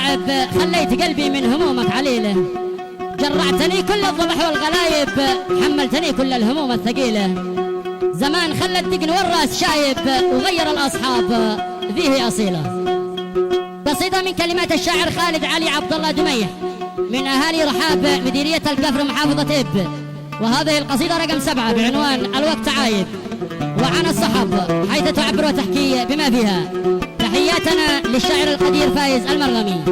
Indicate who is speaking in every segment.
Speaker 1: المتاعب، خليت قلبي من همومك عليله. جرعتني كل الضبح والغلايب، حملتني كل الهموم الثقيلة. زمان خلى الدقن والراس شايب، وغير الأصحاب ذي أصيلة. قصيدة من كلمات الشاعر خالد علي عبد الله دميح من أهالي رحاب مديرية الكفر محافظة إب. وهذه القصيدة رقم 7 بعنوان الوقت عايب، وعن الصحاب حيث تعبر وتحكي بما فيها. تحياتنا للشاعر القدير فايز المرغمي،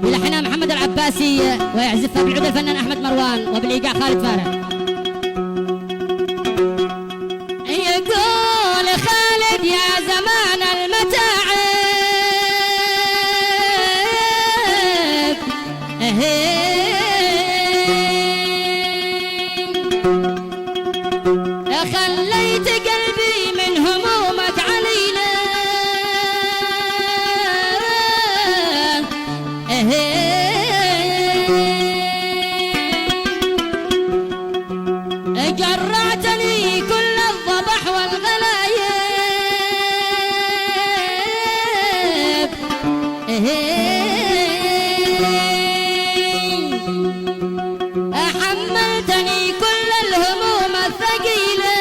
Speaker 1: بلحنها محمد العباسي، ويعزفها بالعود الفنان أحمد مروان، وبالإيقاع خالد فارح. يقول خالد يا زمان المتاعب خليت قلبي من همومك علينا. جرعتني كل الضبح والغلايب، حملتني كل الهموم الثقيلة.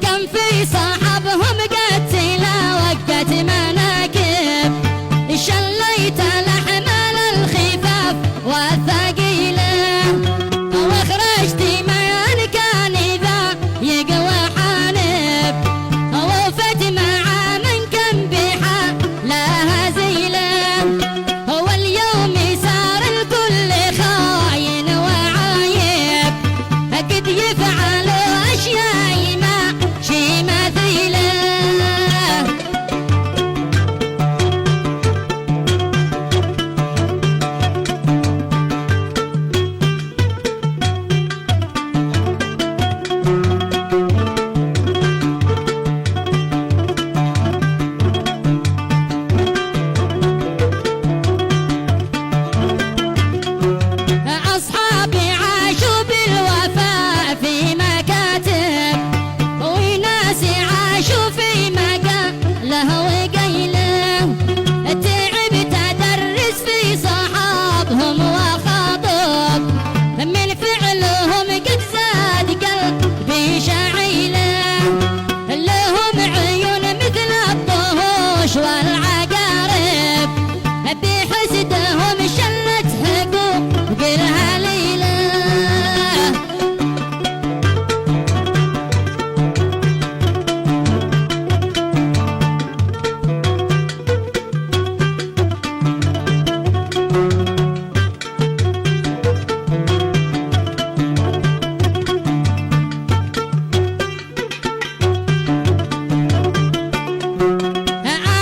Speaker 1: كم في صاحبهم قتيلة وقت مناكب شليت الأحمال الخفاف والثقيلة واخرجت من كان ذا يقوى حانب وفت مع من كان بحا لها زيلة واليوم صار الكل خاين وعايب قد يفعلوا أشياء ما شي مثيله أصحابي عاشوا بالوفاء في مكاتب وناس عاشوا في مقاله وقيله تعبت أدرس في صحابهم وخاطب من فعلهم قد زاد قلبي شعيله لهم عيون مثل الطهوش والعقارب بحسدهم شلت حقوق الهليله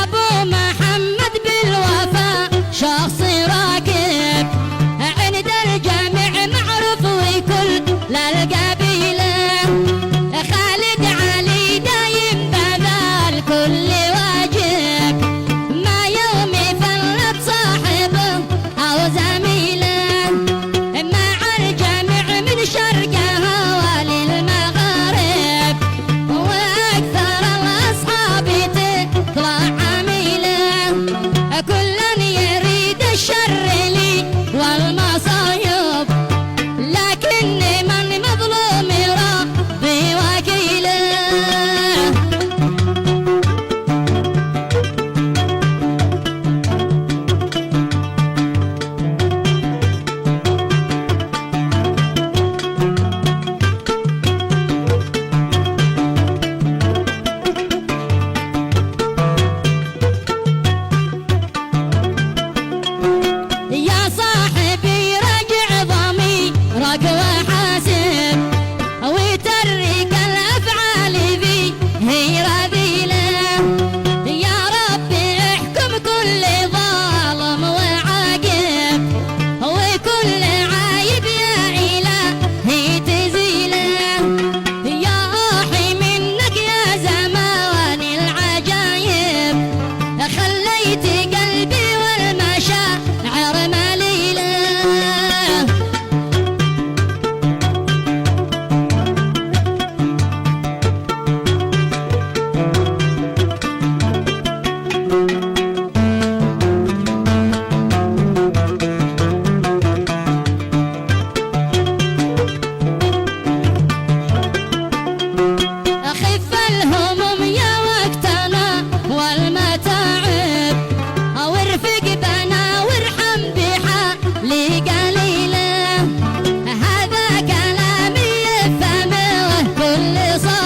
Speaker 1: أبو محمد بالوفاء شخص راكب عند الجميع معروف وكل للقبيلة خالد علي دايم بذل كل واجب ما يوم فلت صاحبه أو زميله مع الجميع من شرقها وللمغارب وأكثر الأصحاب تطلع عميله كلا يريد الشر لي والمصايب لكن من مظلوم ربي وكيله يا صاحبي راجع ضميرك وحاسب وترك الأفعال ذي هي رذيلة يا ربي احكم كل ظالم وعاقب وكل عايب يا إلهي تزيله يا أحي منك يا زمان العجايب خليت قلبي والمشاعر مليله خف الهموم يا وقتنا والمتاعب وارفق بنا وارحم بحالي قليله هذا كلامي يفهمه كل صاحب